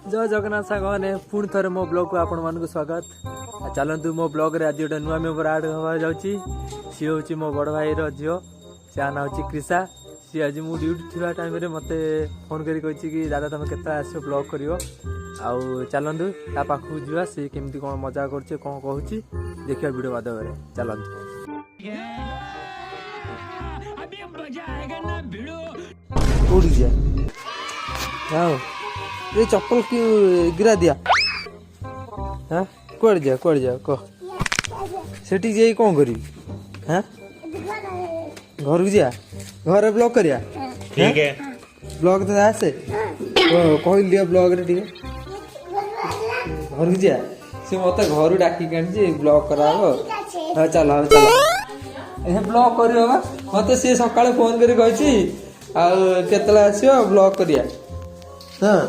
जय जगन्नाथ सांगने पुणी थरे मो ब्लॉग को आपण मानक स्वागत। चलतु मो ब्लॉग रे आज गोटे नुआ मेम्बर आड हवा जाउची। सी होची मो बड़ भाई रो झियो, से ना होची कृषा। सी आज मु ड्यूटी थिबा टाइम रे मते फोन करी कहची कि दादा तुम केता आसो ब्लॉग करिवो। आउ चलतु ता पाखु जिवा, से केमती कोन मजा करछे कोन कहूची देखिया वीडियो माध्यम रे। चलतु अभी मजा आएगा ना भिड़ो। उड़ जा आओ ये चप्पल क्यों गिरा दिया? हाँ कुआड़ जा कह सेठी जाई कौन करी? हाँ घर को जा, घर ब्लॉक करिया। ठीक है ब्लॉक तो आसे कह लिया ब्लॉक रे ठीक घर को जा। से मत घर डाकी काणी ब्लॉक करा हाँ चल हाँ चल ये ब्लॉक कर मत सी सका फोन कर केतला आस ब्लॉक करिया। हाँ